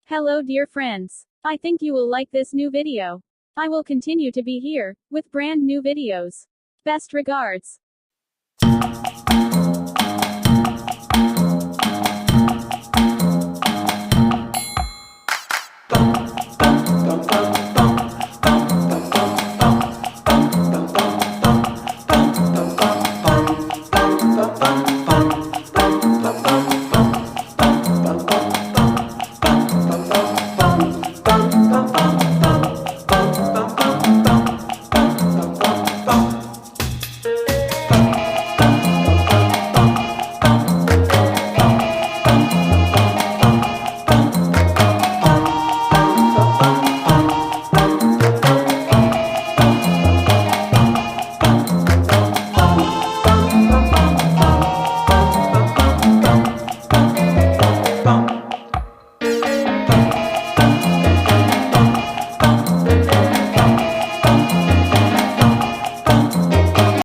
Hello dear friends. I think you will like this new video. I will continue to be here, with brand new videos. Best regards.